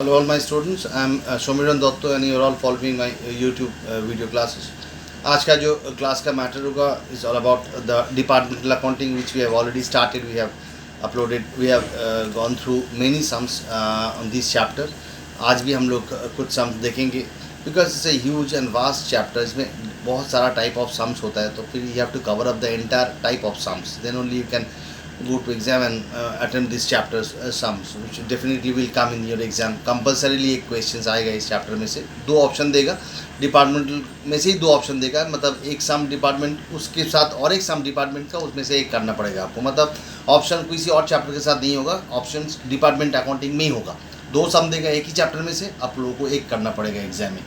Hello all my students, I am Somiran Dotto and you are all following my YouTube video classes. आज का जो class का matter होगा is all about the departmental accounting which we have already started. We have uploaded, we have gone through many sums on this chapter. आज भी हम लोग कुछ सम्स देखेंगे because it's a huge and vast chapter. इसमें बहुत सारा type of sums होता है, तो फिर you have to cover up the entire type of sums. Then only you can go to exam and attempt this chapter's sums which definitely will come in your exam. Compulsorily एक questions आएगा इस chapter में से. दो option देगा, departmental में से ही दो ऑप्शन देगा. मतलब एक सम डिपार्टमेंट उसके साथ और एक सम डिपार्टमेंट का, उसमें से एक करना पड़ेगा आपको. मतलब ऑप्शन किसी और चैप्टर के साथ नहीं होगा, ऑप्शन डिपार्टमेंट अकाउंटिंग में ही होगा. दो सम देगा एक ही चैप्टर में से, आप लोगों को एक करना पड़ेगा एग्जाम में.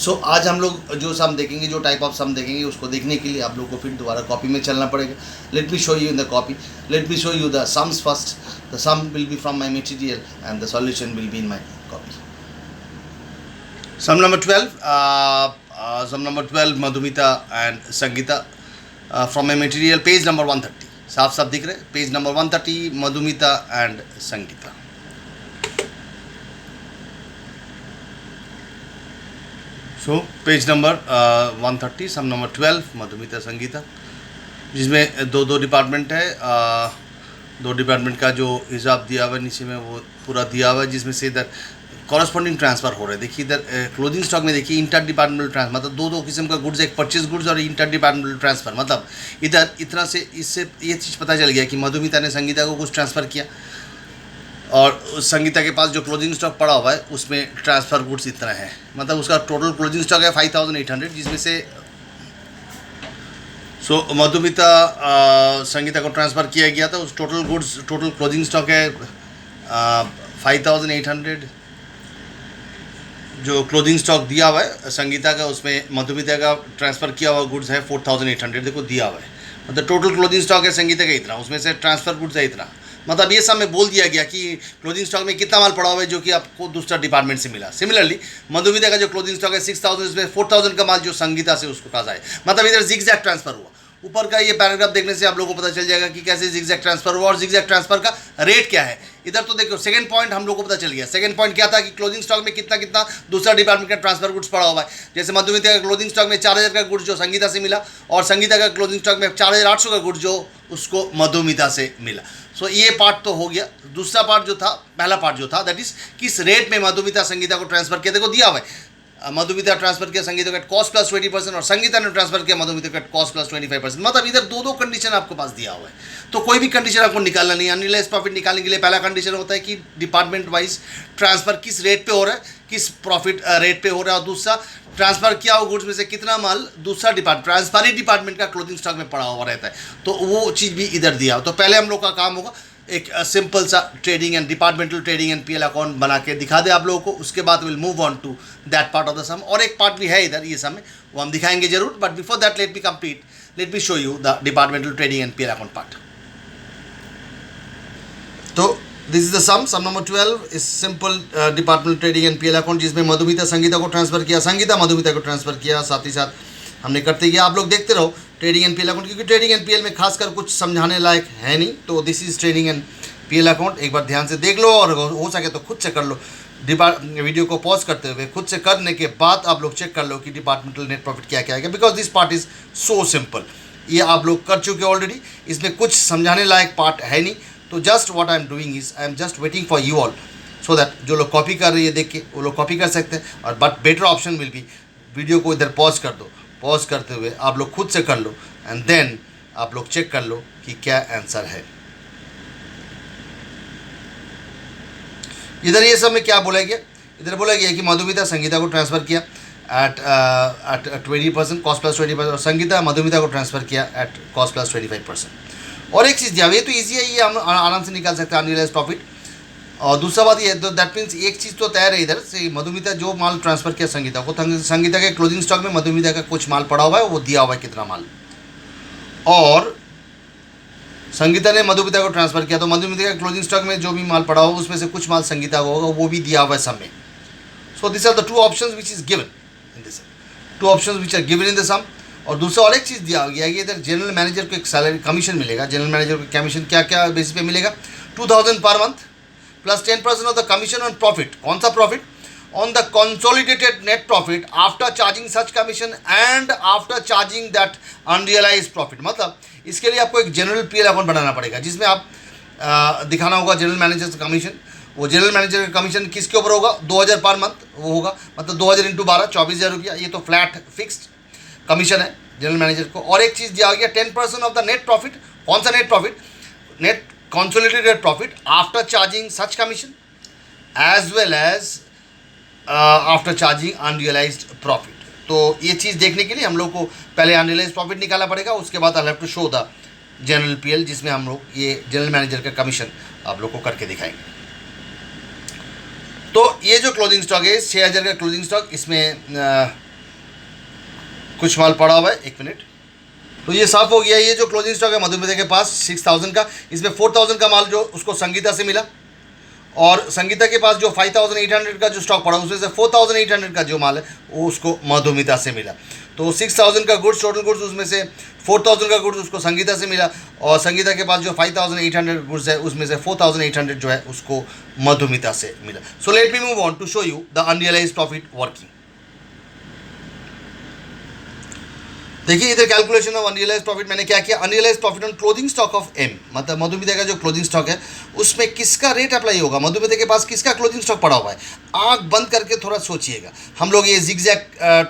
सो आज हम लोग जो सम देखेंगे, जो टाइप ऑफ सम देखेंगे, उसको देखने के लिए आप लोग को फिर दोबारा कॉपी में चलना पड़ेगा. Let me show you in the copy. Let me show you the sums first. The sum will be from my material and the solution will be in my copy. Sum number 12 Madhumita and Sangeeta from my material, page number 130. साफ साफ दिख रहे, page number 130, Madhumita and Sangeeta. So page number 130, sum number 12, Madhumita Sangeeta, जिसमें दो department है. दो department का जो हिसाब दिया हुआ है नीचे में वो पूरा दिया हुआ है, जिसमें से इधर कॉरस्पॉन्डिंग ट्रांसफ़र हो रहे हैं. देखिए इधर क्लोजिंग स्टॉक में देखिए इंटर डिपार्टमेंटल ट्रांसफर, मतलब दो किस्म का गुड्स, एक परचेज गुड्स और इंटर डिपार्टमेंटल ट्रांसफ़र. मतलब इधर इतना से इससे ये चीज़ पता चल गया कि मधुमिता ने संगीता को कुछ ट्रांसफ़र किया और संगीता के पास जो क्लोजिंग स्टॉक पड़ा हुआ है उसमें ट्रांसफ़र गुड्स इतना है. मतलब उसका टोटल क्लोजिंग स्टॉक है 5800, जिसमें से मधुमिता संगीता को ट्रांसफ़र किया गया था. उस total goods, total closing stock है 5800. जो क्लोजिंग स्टॉक दिया हुआ है संगीता का, उसमें मधुमिता का ट्रांसफ़र किया हुआ गुड्स है 4800. देखो दिया हुआ है, मतलब टोटल क्लोजिंग स्टॉक है संगीता का इतना, उसमें से ट्रांसफ़र गुड्स है इतना. मतलब ये सब में बोल दिया गया कि क्लोजिंग स्टॉक में कितना माल पड़ा हुआ है जो कि आपको दूसरा डिपार्टमेंट से मिला. सिमिलरली मधुमिता का जो क्लोजिंग स्टॉक है 6000, इसमें 4000 का माल जो संगीता से उसको पास आए. मतलब इधर जिगजैग ट्रांसफर हुआ. ऊपर का ये पैराग्राफ देखने से आप लोगों को पता चल जाएगा कि कैसे जिगजैग ट्रांसफर हुआ और जिगजैग ट्रांसफर का रेट क्या है. इधर तो देखो सेकंड पॉइंट हम लोग को पता चल गया. सेकंड पॉइंट क्या था कि क्लोजिंग स्टॉक में कितना कितना दूसरा डिपार्टमेंट का ट्रांसफर गुड्स पड़ा हुआ है. जैसे मधुमिता का क्लोजिंग स्टॉक में 4000 का गुड्स जो संगीता से मिला, और संगीता का क्लोजिंग स्टॉक में 4800 का गुड्स जो उसको मधुमिता से मिला. सो ये पार्ट तो हो गया. दूसरा पार्ट जो था, पहला पार्ट जो था, दैट इज किस रेट में मधुमिता संगीता को ट्रांसफर किया. देखो दिया हुआ है, मधुमिता ट्रांसफर किया संगीता का कॉस्ट प्लस 20% और संगीता ने ट्रांसफर किया मधुमिता का कॉस्ट प्लस 25%. मतलब इधर दो कंडीशन आपको पास दिया हुआ है, तो कोई भी कंडीशन आपको निकालना नहीं. अनरियलाइज प्रॉफिट निकालने के लिए पहला कंडीशन होता है कि डिपार्टमेंट वाइज ट्रांसफर किस रेट पे हो रहा है, किस प्रॉफिट रेट पे हो रहा है, और दूसरा ट्रांसफर किया हुआ गुड्स में से कितना माल दूसरा डिपार्टमेंट, ट्रांसफरी डिपार्टमेंट का क्लोजिंग स्टॉक में पड़ा हुआ रहता है. तो वो चीज़ भी इधर दिया हो. तो पहले हम लोग का काम होगा एक सिंपल सा trading and departmental trading and PL account बना के दिखा दे आप लोगों को. उसके बाद will move on to that part of the sum. और एक पार्ट भी है इधर ये सम में, वो हम दिखाएंगे जरूर. But before that let me show you the departmental trading and PL account part. तो this is the sum number 12 is simple departmental trading and PL account, जिसमें मधुमिता संगीता को ट्रांसफर किया, संगीता मधुमिता को ट्रांसफर किया. साथ ही साथ हमने करते गया. आप लोग देखते रहो ट्रेडिंग एंड पीएल अकाउंट, क्योंकि ट्रेडिंग एंड पीएल में खासकर कुछ समझाने लायक है नहीं. तो this is trading and PL account. एक बार ध्यान से देख लो और हो सके तो खुद से कर लो. वीडियो को पॉज करते हुए खुद से करने के बाद आप लोग चेक कर लो कि डिपार्टमेंटल नेट प्रॉफिट क्या क्या आएगा. Because this part is so simple. ये आप लोग कर चुके ऑलरेडी, इसमें कुछ समझाने लायक पार्ट है नहीं. तो just what I am doing is I am just waiting for you all, so that जो लोग कॉपी कर रही है देख के वो लोग कॉपी कर सकते हैं. और but better option will be video को इधर पॉज कर दो. पॉज करते हुए आप लोग खुद से कर लो एंड देन आप लोग चेक कर लो कि क्या आंसर है. इधर ये सब में क्या बोला गया, इधर बोला गया कि मधुमिता संगीता को ट्रांसफ़र किया एट 20% कॉस्ट प्लस 20%, और संगीता मधुमिता को ट्रांसफ़र किया एट कॉस्ट प्लस 25%. और एक चीज़ दिया, ये तो ईजी है, ये हम आराम से निकाल सकते हैं अनरियलाइज प्रॉफिट. और दूसरा बात ये, तो दैट मीन्स एक चीज़ तो तैयार है इधर से. मधुमिता जो माल ट्रांसफ़र किया संगीता को, संगीता के क्लोजिंग स्टॉक में मधुमिता का कुछ माल पड़ा हुआ है, वो दिया हुआ है कितना माल. और संगीता ने मधुमिता को ट्रांसफ़र किया, तो मधुमिता के क्लोजिंग स्टॉक में जो भी माल पड़ा होगा उसमें से कुछ माल संगीता को होगा, वो भी दिया हुआ है सम में. So this are the two options which is given in this, two options which are given in the sum. और दूसरा और एक चीज़ दिया गया है कि इधर जनरल मैनेजर को एक सैलरी कमीशन मिलेगा. जनरल मैनेजर को कमीशन क्या क्या बेसिस पे मिलेगा, 2000 per month plus 10% of the commission on profit. कौन सा profit? On the consolidated net profit after charging such commission and after charging that unrealised profit. मतलब इसके लिए आपको एक जनरल पीएल अकाउंट बनाना पड़ेगा, जिसमें आप दिखाना होगा जनरल मैनेजर का कमीशन। वो जनरल मैनेजर का कमीशन किसके ऊपर होगा? 2000 पर मंथ वो होगा, मतलब 2000 इंटू 12 24,000 रुपया। ये तो फ्लैट फिक्स्ड कमीशन है जनरल मैनेजर को। और एक चीज़ दिया गया 10% ऑफ द नेट प्रॉफिट। कौन सा net profit? Net consolidated profit after charging such commission as well as after charging unrealised profit. तो ये चीज़ देखने के लिए हम लोग को पहले अनरियलाइज्ड प्रॉफिट निकालना पड़ेगा, उसके बाद I have to show the general PL, जिसमें हम लोग ये जनरल मैनेजर का कमीशन आप लोग को करके दिखाएंगे। तो ये जो क्लोजिंग स्टॉक है 6000 का क्लोजिंग स्टॉक, इसमें कुछ माल पड़ा हुआ है। एक मिनट, तो ये साफ हो गया। ये जो क्लोजिंग स्टॉक है मधुमिता के पास 6000 का, इसमें 4000 का माल जो उसको संगीता से मिला, और संगीता के पास जो 5800 का जो स्टॉक पड़ा उसमें से 4800 का जो माल है वो उसको मधुमिता से मिला। तो 6000 का गुड्स टोटल गुड्स, उसमें से 4000 का गुड्स उसको संगीता से मिला, और संगीता के पास जो 5800 गुड्स है उसमें से 4800 जो है उसको मधुमिता से मिला। So let me move on to show you the unrealised profit working. देखिए इधर कैलकुलेशन ऑफ अनरियलाइज्ड प्रॉफिट मैंने क्या किया, unrealised profit on closing stock of M, मतलब मधुमिता का जो क्लोजिंग स्टॉक है उसमें किसका रेट अप्लाई होगा, मधुमिता के पास किसका क्लोजिंग स्टॉक पड़ा हुआ है। आंख बंद करके थोड़ा सोचिएगा। हम लोग ये जिगजैग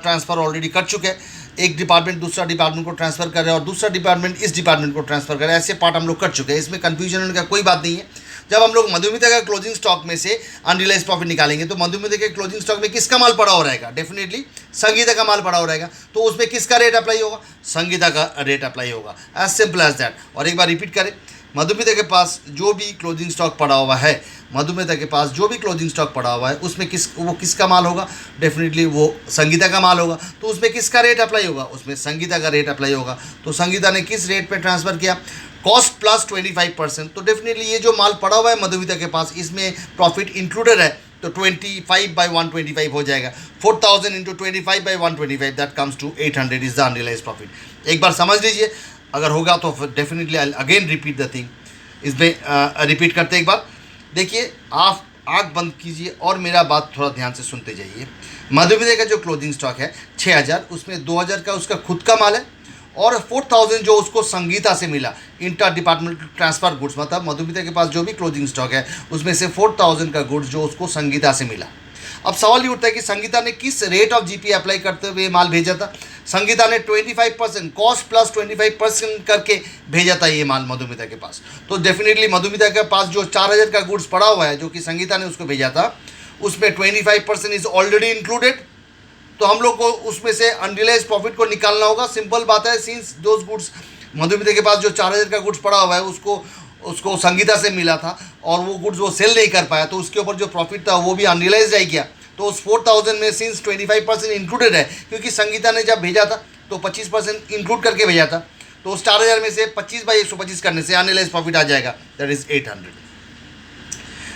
ट्रांसफर ऑलरेडी कर चुके हैं, एक डिपार्टमेंट दूसरा डिपार्टमेंट को ट्रांसफर कर रहे हैं और दूसरा डिपार्टमेंट इस डिपार्टमेंट को ट्रांसफर कर रहे हैं, ऐसे पार्ट हम लोग कर चुके हैं। इसमें कन्फ्यूजन होने का कोई बात नहीं है। जब हम लोग मधुमिता का क्लोजिंग स्टॉक में से अनरियलाइज्ड प्रॉफिट निकालेंगे तो मधुमिता के क्लोजिंग स्टॉक में किसका माल पड़ा हो रहेगा, डेफिनेटली संगीता का माल पड़ा हो रहेगा। तो उसमें किसका रेट अप्लाई होगा, संगीता का रेट अप्लाई होगा, एज सिंपल एज दैट। और एक बार रिपीट करें, मधुमिता के पास जो भी क्लोजिंग स्टॉक पड़ा हुआ है, मधुमिता के पास जो भी क्लोजिंग स्टॉक पड़ा हुआ है उसमें किसका माल होगा, डेफिनेटली वो संगीता का माल होगा। तो उसमें किसका रेट अप्लाई होगा, उसमें संगीता का रेट अप्लाई होगा। तो संगीता ने किस रेट पे ट्रांसफ़र किया, कॉस्ट प्लस 25%। तो डेफिनेटली ये जो माल पड़ा हुआ है मधुमिता के पास इसमें प्रॉफिट इंक्लूडेड है, तो 25/125 हो जाएगा। 4000 into 25/125 that comes to 800 is the unrealised profit. एक बार समझ लीजिए, अगर होगा तो definitely I again repeat the thing. इसमें रिपीट करते एक बार देखिए, आप आँख बंद कीजिए और मेरा बात थोड़ा ध्यान से सुनते जाइए। मधुमिता का जो क्लोजिंग स्टॉक है 6000, उसमें 2000 का उसका खुद का माल है और 4000 जो उसको संगीता से मिला इंटर डिपार्टमेंटल ट्रांसफ़र गुड्स, मतलब मधुमिता के पास जो भी क्लोजिंग स्टॉक है उसमें से 4000 का गुड्स जो उसको संगीता से मिला। अब सवाल ये उठता है कि संगीता ने किस रेट ऑफ जीपी अप्लाई करते हुए माल भेजा था। संगीता ने 25% कॉस्ट प्लस 25% करके भेजा था ये माल मधुमिता के पास। तो डेफिनेटली मधुमिता के पास जो 4000 का गुड्स पड़ा हुआ है जो कि संगीता ने उसको भेजा था, उसमें 25% इज ऑलरेडी इंक्लूडेड। तो हम लोग को उसमें से अनरियलाइज्ड प्रॉफिट को निकालना होगा। सिंपल बात है, सिंस दोज गुड्स मधुमिता के पास जो 4000 का गुड्स पड़ा हुआ है उसको संगीता से मिला था और वो गुड्स वो सेल नहीं कर पाया, तो उसके ऊपर जो प्रॉफिट था वो भी अनरियलाइज रह गया। तो उस 4000 में सिंस 25% इंक्लूडेड है, क्योंकि संगीता ने जब भेजा था तो 25% इंक्लूड करके भेजा था, तो उस 4000 में से 25/125 करने से अनरियलाइज प्रॉफिट आ जाएगा, that is 800।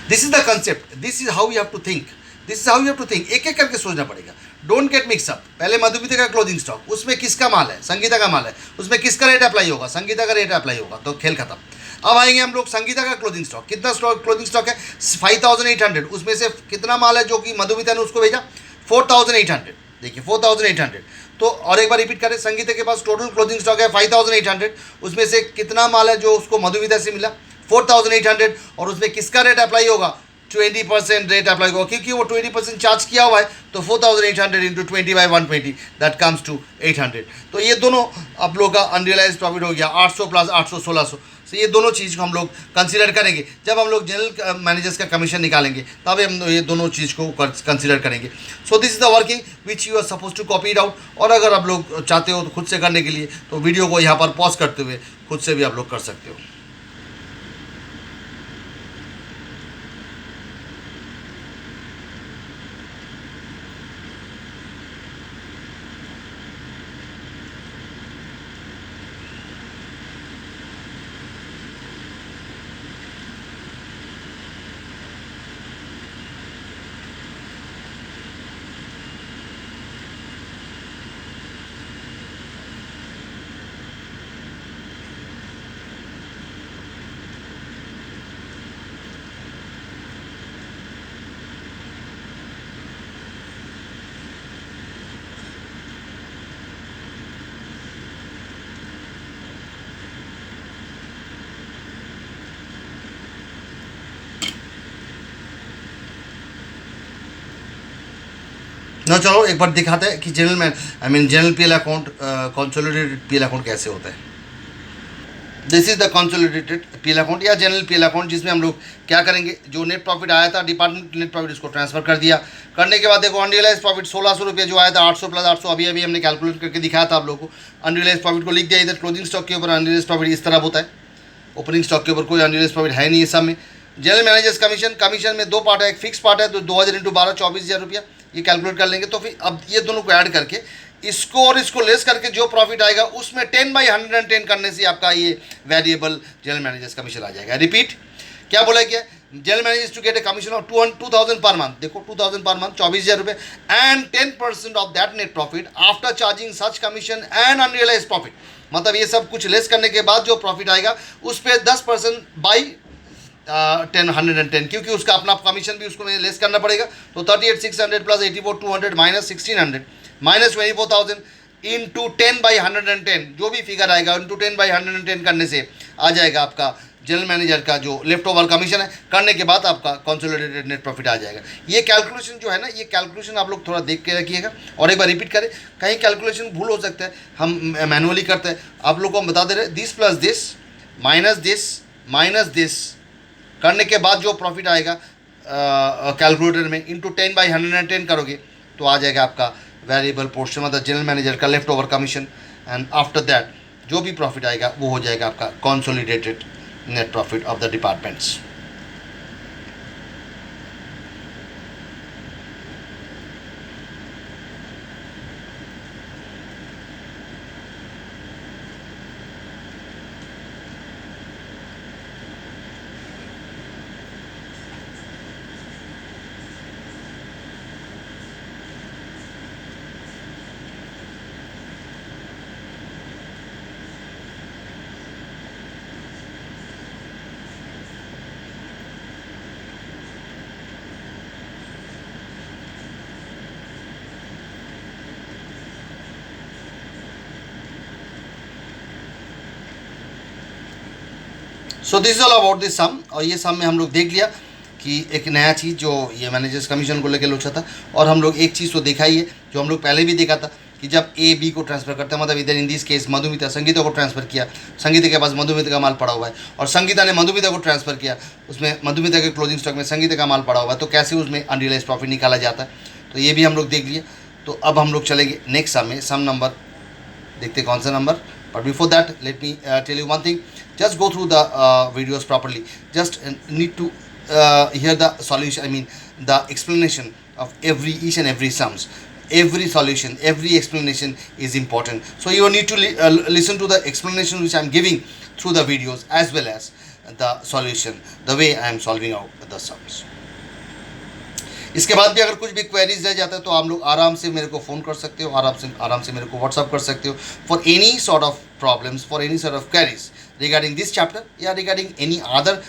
This is the concept, this is how you have to think, this is how you have to think. एक एक करके सोचना पड़ेगा, डोंट गेट मिक्स अप। पहले मधुमिता का क्लोजिंग स्टॉक, उसमें किसका माल है, संगीता का माल है, उसमें किसका रेट अप्लाई होगा, संगीता का रेट अप्लाई होगा, तो खेल खत्म। अब आएंगे हम लोग संगीता का क्लोजिंग स्टॉक। कितना स्टॉक क्लोजिंग स्टॉक है 5800, उसमें से कितना माल है जो कि मधुमिता ने उसको भेजा 4800। देखिए 4800। तो और एक बार रिपीट करें, संगीता के पास टोटल क्लोजिंग स्टॉक है 5800, उसमें से कितना माल है जो उसको मधुमिता से मिला 4800, और उसमें किसका रेट अप्लाई होगा 20% रेट अप्लाई होगा, क्योंकि वो 20% चार्ज किया हुआ है। तो 4800 इंटू 20/120 दैट कम्स टू 800। तो ये दोनों आप लोग का अनरियलाइज प्रॉफिट हो गया 800 प्लस 800 1600। तो ये दोनों चीज़ को हम लोग कंसीडर करेंगे जब हम लोग जनरल मैनेजर्स का कमीशन निकालेंगे, तब हम ये दोनों चीज़ को कंसीडर करेंगे। So this is the working which you are suppose to copy it out. और अगर आप लोग चाहते हो तो खुद से करने के लिए तो वीडियो को यहाँ पर पॉज करते हुए खुद से भी आप लोग कर सकते हो। ना चलो एक बार दिखाते हैं कि general PL account consolidated PL account कैसे होता है। This is the consolidated PL account या जनरल पीएल अकाउंट, जिसमें हम लोग क्या करेंगे, जो नेट प्रॉफिट आया था डिपार्टमेंट नेट प्रॉफिट इसको ट्रांसफर कर दिया। करने के बाद देखो अनरियलाइज प्रॉफिट 1600 रुपये जो आया था, 800 प्लस 800 अभी अभी हमने कैलकुलेट करके दिखाया था आप लोगों को। अनरियलाइज प्रॉफिट को लिख दिया इधर, क्लोजिंग स्टॉक के ऊपर अनरियलाइज प्रॉफिट इस तरह होता है, ओपनिंग स्टॉक के ऊपर कोई अनरियलाइज प्रॉफिट है नहीं इस सब में। जनरल मैनेजर्स कमीशन में दो पार्ट है, एक फिक्स पार्ट है तो 2000 इंटू 12 24,000 रुपया ये कैलकुलेट कर लेंगे। तो फिर अब ये दोनों को ऐड करके इसको और इसको लेस करके जो प्रॉफिट आएगा उसमें 10/110 करने से आपका ये वेरिएबल जनरल मैनेजर्स कमीशन आ जाएगा। रिपीट, क्या बोला गया, general managers to get a commission of 2000 per month, देखो 2000 पर मंथ 24,000 रुपये and 10% of that net profit after charging such commission and unrealised profit. मतलब ये सब कुछ लेस करने के बाद जो प्रॉफिट आएगा उस पर 10% बाई 110, क्योंकि उसका अपना कमीशन भी उसको लेस करना पड़ेगा। तो 38,600 प्लस 84,200 माइनस 1,600 माइनस 24,000 इंटू 10/110, जो भी फिगर आएगा इंटू 10/110 करने से आ जाएगा आपका जनरल मैनेजर का जो लेफ्ट ओवर कमीशन है। करने के बाद आपका कंसोलिडेटेड नेट प्रॉफिट आ जाएगा। ये कैलकुलेशन जो है ना, ये कैलकुलेशन आप लोग थोड़ा देख के रखिएगा और एक बार रिपीट करें, कहीं कैलकुलेशन भूल हो सकता है, हम मैनुअली करते हैं। आप लोग को हम बता दे रहे, this plus this minus this करने के बाद जो प्रॉफिट आएगा कैलकुलेटर में इंटू 10/110 करोगे तो आ जाएगा आपका वेरिएबल पोर्शन, मतलब जनरल मैनेजर का left over commission. And after that जो भी प्रॉफिट आएगा वो हो जाएगा आपका consolidated net profit of the departments. So this is all about this sum. और ये सम में हम लोग देख लिया कि एक नया चीज़ जो ये मैनेजर्स कमीशन को लेकर लोचा था, और हम लोग एक चीज़ तो देखा ही है जो हम लोग पहले भी देखा था कि जब ए बी को ट्रांसफर करता है, मतलब इधर in this case Madhumita Sangeeta को ट्रांसफर किया, संगीता के पास मधुमिता का माल पड़ा हुआ है और संगीता ने मधुमिता को ट्रांसफर किया, उसमें मधुमिता के क्लोजिंग स्टॉक में संगीता का माल पड़ा हुआ है, तो कैसे उसमें अनरियलाइज प्रॉफिट निकाला जाता है, तो ये भी हम लोग देख लिए। तो अब हम लोग चलेंगे नेक्स्ट सम में, सम नंबर देखते कौन सा number. But before that, let me tell you one thing. Just go through the videos properly. Just need to hear the solution. I mean, the explanation of each and every sums. Every solution, every explanation is important. So you need to listen to the explanation which I am giving through the videos as well as the solution, the way I am solving out the sums. इसके बाद भी अगर कुछ भी queries रह जाता है तो आप लोग आराम से मेरे को फ़ोन कर सकते हो, आराम से मेरे को व्हाट्सअप कर सकते हो for any sort of problems, for any sort of queries regarding this chapter या regarding any other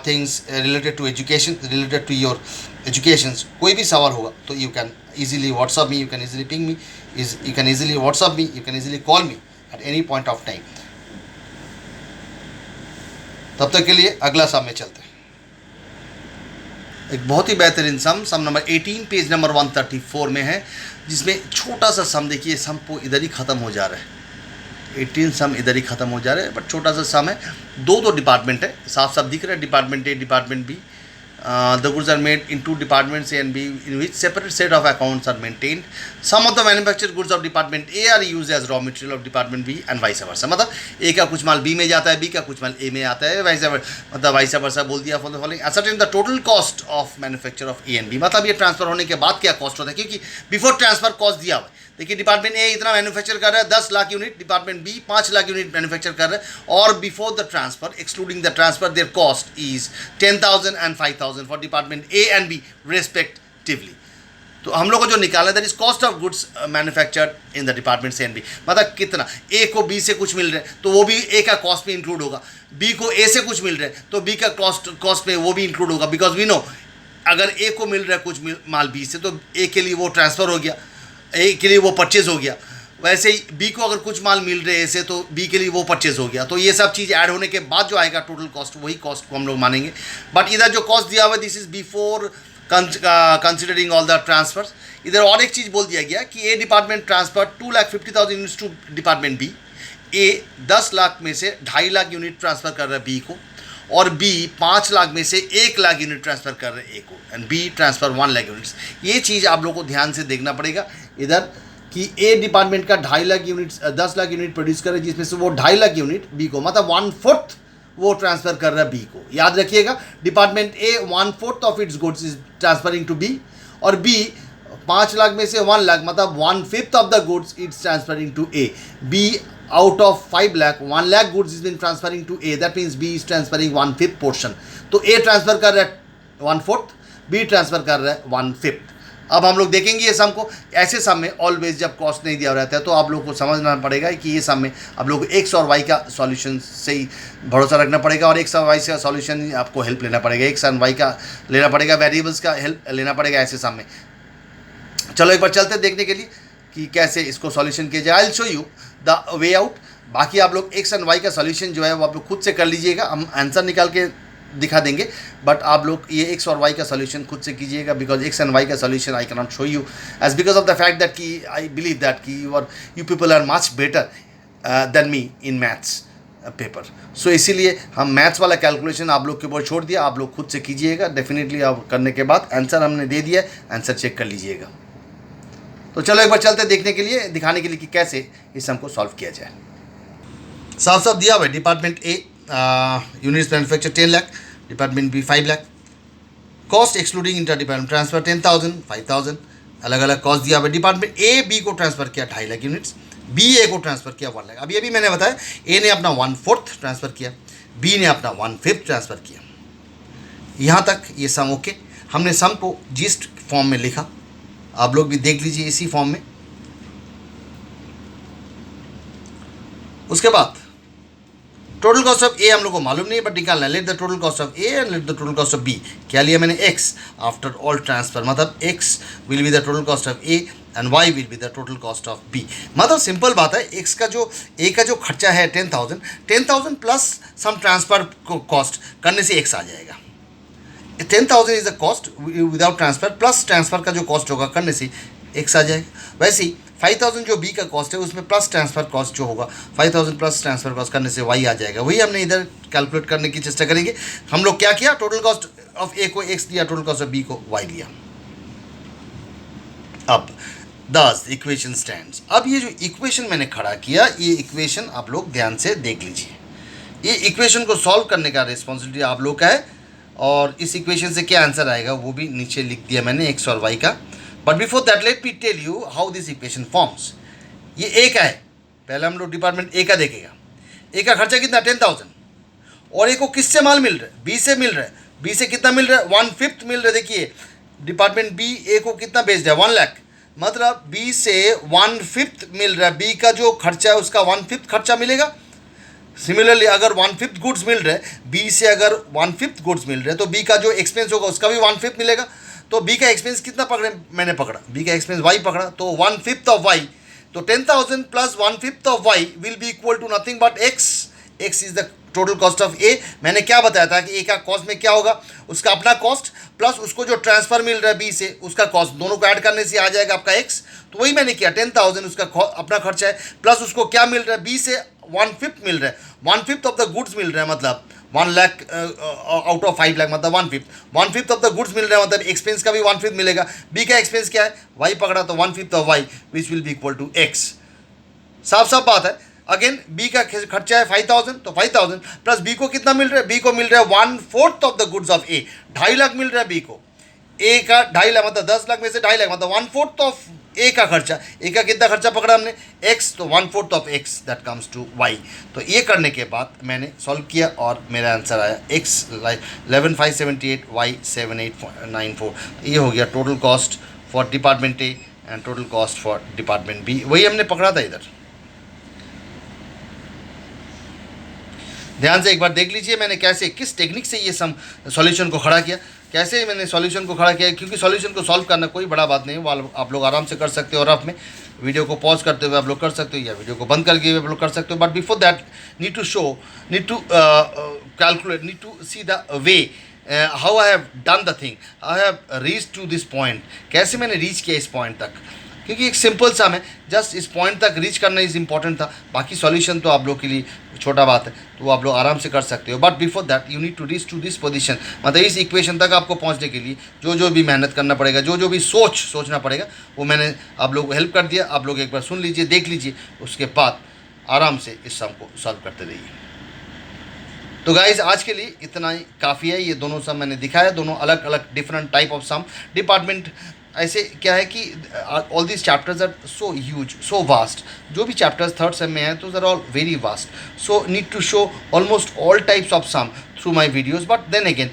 things related to education, related to your education. कोई भी सवाल होगा तो you can easily WhatsApp me, you can easily ping me, you can easily WhatsApp me, you can easily call me at any point of time. तब तक के लिए अगला सम में चलते हैं। एक बहुत ही बेहतरीन सम नंबर 18 पेज नंबर 134 में है, जिसमें छोटा सा सम देखिए, सम को इधर ही ख़त्म हो जा रहा है, 18 सम इधर ही ख़त्म हो जा रहा है, बट छोटा सा सम है। दो डिपार्टमेंट है, साफ साफ दिख रहा है, department A department B. The goods are made in two departments A and B, in which separate set of accounts are maintained. Some of the manufactured goods of department A are used as raw material of department B and vice versa. मतलब A का कुछ माल B में जाता है, B का कुछ माल A में आता है, vice versa बोल दिया for the following. Ascertain the total cost of manufacture of A and B. मतलब ये ट्रांसफर होने के बाद क्या कॉस्ट होता है, क्योंकि बिफोर ट्रांसफर कॉस्ट दिया हुआ है। देखिए डिपार्टमेंट ए इतना मैन्युफैक्चर कर रहा है 10 lakh unit, department B 5 lakh unit manufacture कर रहा है, और before the transfer excluding the transfer their cost is 10,000 and 5,000 for department A and B respectively. तो हम लोग को जो निकाला that is cost of goods manufactured in the department से एंड बी, मतलब कितना, ए को बी से कुछ मिल रहा है तो वो भी ए का कॉस्ट में इंक्लूड होगा, बी को ए से कुछ मिल रहा है तो बी का कॉस्ट में वो भी इंक्लूड होगा, बिकॉज वी नो अगर ए को मिल रहा है कुछ माल बी से तो ए के लिए वो ट्रांसफ़र हो गया, ए के लिए वो परचेज हो गया, वैसे ही बी को अगर कुछ माल मिल रहे हैं ऐसे तो बी के लिए वो परचेज हो गया। तो ये सब चीज़ ऐड होने के बाद जो आएगा टोटल कॉस्ट, वही कॉस्ट को हम लोग मानेंगे। बट इधर जो कॉस्ट दिया हुआ है this is before considering all the transfers. इधर और एक चीज़ बोल दिया गया कि A department transfer 2,50,000 units to department B. A 10 lakh में से 2.5 लाख यूनिट ट्रांसफ़र कर रहा है बी को, और बी 5 लाख में से 1 लाख यूनिट ट्रांसफ़र कर रहे हैं ए को, and B transfer 1 lakh units. ये चीज़ आप लोगों को ध्यान से देखना पड़ेगा इधर कि ए डिपार्टमेंट का 2.5 lakh units 10 lakh unit produce कर रहे हैं, जिसमें से वो 2.5 लाख यूनिट बी को, मतलब 1/4 वो ट्रांसफ़र कर रहा है बी को। याद रखिएगा, department A 1/4 of its goods is transferring to B, और बी 5 लाख में से 1 लाख मतलब 1/5 of the goods it's transferring to A. B out of 5 lakh 1 lakh goods is been transferring to A, that means B is transferring 1/5 portion। तो A transfer कर रहा है 1/4, B transfer कर रहा है 1/5। अब हम लोग देखेंगे ये सम को। ऐसे सम में ऑलवेज जब कॉस्ट नहीं दिया रहता है तो आप लोग को समझना पड़ेगा कि ये सम में आप लोग को एक्स और वाई का सॉल्यूशन से ही भरोसा रखना पड़ेगा, और एक्स और वाई का सॉल्यूशन आपको हेल्प लेना पड़ेगा, एक्स एंड वाई का लेना पड़ेगा, वेरिएबल्स का हेल्प लेना पड़ेगा ऐसे सम में। चलो एक बार चलते देखने के लिए कि कैसे इसको सॉल्यूशन किया जाए। I will show you the way out. बाकी आप लोग एक्स एंड वाई का सॉल्यूशन जो है वो आप लोग खुद से कर लीजिएगा, हम आंसर निकाल के दिखा देंगे, बट आप लोग ये एक्स और वाई का सॉल्यूशन खुद से कीजिएगा, बिकॉज एक्स एंड वाई का solution I can not show you as because of the fact that कि आई बिलीव दैट कि you people are much better than me in maths paper. So इसीलिए हम maths वाला calculation आप लोग के ऊपर छोड़ दिया, आप लोग खुद से कीजिएगा। डेफिनेटली आप करने के बाद आंसर हमने दे दिया, आंसर चेक कर लीजिएगा। तो चलो एक बार चलते देखने के लिए, दिखाने के लिए कि कैसे इस सम को सॉल्व किया जाए। साफ साफ दिया हुआ है, department A units manufacture 10 lakh, department B 5 lakh, cost excluding inter department transfer 10,000 5,000, अलग अलग कॉस्ट दिया हुआ है। डिपार्टमेंट ए बी को ट्रांसफर किया 2.5 लाख यूनिट्स, बी ए को ट्रांसफर किया 1 लाख। अभी अभी मैंने बताया ए ने अपना 1/4 ट्रांसफर किया, बी ने अपना 1/5 ट्रांसफर किया। यहाँ तक ये सम ओके। हमने सम को जिस्ट फॉर्म में लिखा, आप लोग भी देख लीजिए इसी फॉर्म में। उसके बाद टोटल कॉस्ट ऑफ ए हम लोग को मालूम नहीं है, बट निकालना है। Let the total cost of A and let the total cost of B. क्या लिया मैंने? एक्स आफ्टर ऑल ट्रांसफर, मतलब X will be the total cost of A and Y will be the total cost of B. मतलब simple बात है, x का जो ए का जो खर्चा है 10,000 प्लस सम ट्रांसफर कॉस्ट करने से एक्स आ जाएगा। 10,000 is the cost without transfer, plus transfer का जो कॉस्ट होगा करने से एक्स आ जाएगा। वैसे ही 5,000 जो बी का कॉस्ट है उसमें प्लस ट्रांसफर कॉस्ट जो होगा 5,000 प्लस ट्रांसफर कॉस्ट करने से वाई आ जाएगा। वही हमने इधर कैलकुलेट करने की चेष्टा करेंगे। हम लोग क्या किया, टोटल कॉस्ट ऑफ ए को एक्स लिया, टोटल कॉस्ट ऑफ बी को वाई लिया। अब दस इक्वेशन स्टैंड्स। अब ये जो इक्वेशन मैंने खड़ा किया, ये इक्वेशन आप लोग ध्यान से देख लीजिए। ये इक्वेशन को सॉल्व करने का रिस्पॉन्सिबिलिटी आप लोग का है, और इस इक्वेशन से क्या आंसर आएगा वो भी नीचे लिख दिया मैंने एक्स और वाई का। But before that let me tell you how this equation forms. ये ए का है, पहले हम लोग डिपार्टमेंट ए का देखेगा। ए का खर्चा कितना? 10,000, और ए को किससे माल मिल रहा है? बी से मिल रहा है। बी से कितना मिल रहा है? 1/5 मिल रहा है। देखिए डिपार्टमेंट बी ए को कितना बेच रहा है? 1 लाख, मतलब बी से 1/5 मिल रहा है। बी का जो खर्चा है उसका 1/5 खर्चा मिलेगा। सिमिलरली अगर 1/5 गुड्स मिल रहे हैं, बी से अगर 1/5 गुड्स मिल रहे हैं तो बी का जो एक्सपेंस होगा उसका भी 1/5 मिलेगा। तो बी का एक्सपेंस कितना पकड़े? मैंने पकड़ा बी का एक्सपेंस वाई पकड़ा, तो 1/5 ऑफ वाई। तो 10,000 plus 1/5 of Y will be equal to nothing but X. X is the total cost of A. मैंने क्या बताया था कि ए का कॉस्ट में क्या होगा? उसका अपना कॉस्ट प्लस उसको जो ट्रांसफर मिल रहा है बी से उसका कॉस्ट, दोनों को ऐड करने से आ जाएगा आपका एक्स। तो वही मैंने किया, 10,000 उसका अपना खर्चा है, प्लस उसको क्या मिल रहा है? बी से 1/5 मिल रहा है, 1/5 ऑफ द गुड्स मिल रहा है, मतलब 1 लाख आउट ऑफ 5 लाख, मतलब 1/5 ऑफ द गुड्स मिल रहा है, मतलब एक्सपेंस का भी 1/5 मिलेगा। बी का एक्सपेंस क्या है? वाई पकड़ा, तो 1/5 of Y which will be equal to X. साफ साफ बात है। अगेन बी का खर्चा है 5,000, तो 5,000 प्लस बी को कितना मिल रहा है? बी को मिल रहा है 1/4 ऑफ द गुड्स ऑफ ए, 2.5 लाख मिल रहा है बी को। ए का 2.5 लाख मतलब 10 लाख में से 2.5 लाख मतलब 1/4 ऑफ ए का खर्चा। ए का कितना खर्चा पकड़ा हमने? एक्स, तो 1/4 of X that comes to Y. तो ये करने के बाद मैंने सॉल्व किया और मेरा आंसर आया एक्स 11,578, वाई 7,894। ये हो गया total cost for department A and total cost for department B. वही हमने पकड़ा था इधर। ध्यान से एक बार देख लीजिए मैंने कैसे, किस टेक्निक से ये सम सॉल्यूशन को खड़ा किया, कैसे मैंने सॉल्यूशन को खड़ा किया। क्योंकि सॉल्यूशन को सॉल्व करना कोई बड़ा बात नहीं है, वो आप लोग आराम से कर सकते हो, और आप में वीडियो को पॉज करते हुए आप लोग कर सकते हो या वीडियो को बंद करके आप लोग कर सकते हो। But before that need to show, need to calculate, need to see the way how I have done the thing, I have reach to this point, कैसे मैंने रीच किया इस पॉइंट तक, क्योंकि एक सिंपल सा है, जस्ट इस पॉइंट तक रीच करना इज़ इंपॉर्टेंट था, बाकी सॉल्यूशन तो आप लोग के लिए छोटा बात है, तो वो आप लोग आराम से कर सकते हो। But before that you need to reach to this position, मतलब इस इक्वेशन तक आपको पहुंचने के लिए जो भी मेहनत करना पड़ेगा, जो भी सोचना पड़ेगा, वो मैंने आप लोग को हेल्प कर दिया। आप लोग एक बार सुन लीजिए, देख लीजिए, उसके बाद आराम से इस सम को सॉल्व करते रहिए। तो गाइज आज के लिए इतना ही काफ़ी है। ये दोनों सम मैंने दिखाया, दोनों अलग अलग different type of sum. Department ऐसे क्या है कि all these chapters are so huge, so vast. जो भी चैप्टर्स थर्ड सेम में हैं तो are all very vast, so need to show almost all types of sum through my videos. But then again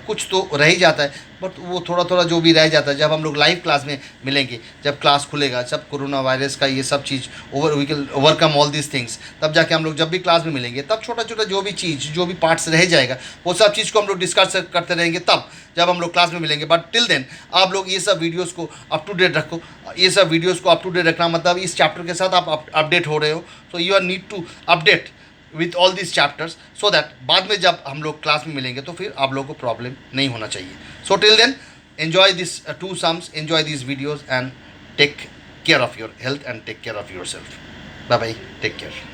कुछ तो रह ही जाता है, बट वो थोड़ा थोड़ा जो भी रह जाता है, जब हम लोग लाइव क्लास में मिलेंगे, जब क्लास खुलेगा, सब कोरोना वायरस का ये सब चीज़ we can overcome all these things, तब जाके हम लोग जब भी क्लास में मिलेंगे, तब छोटा छोटा जो भी चीज़, जो भी पार्ट्स रह जाएगा, वो सब चीज़ को हम लोग डिस्कस करते रहेंगे तब जब हम लोग क्लास में मिलेंगे। बट टिल देन आप लोग ये सब वीडियोस को अप टू डेट रखो। ये सब वीडियोस को अप टू डेट रखना मतलब इस चैप्टर के साथ आप अपडेट हो रहे हो, so you are need to update with all this chapters, so that बाद में जब हम लोग क्लास में मिलेंगे तो फिर आप लोगों को प्रॉब्लम नहीं होना चाहिए। So till then enjoy this 2 sums, enjoy these videos and take care of your health and take care of yourself. Bye bye, take care.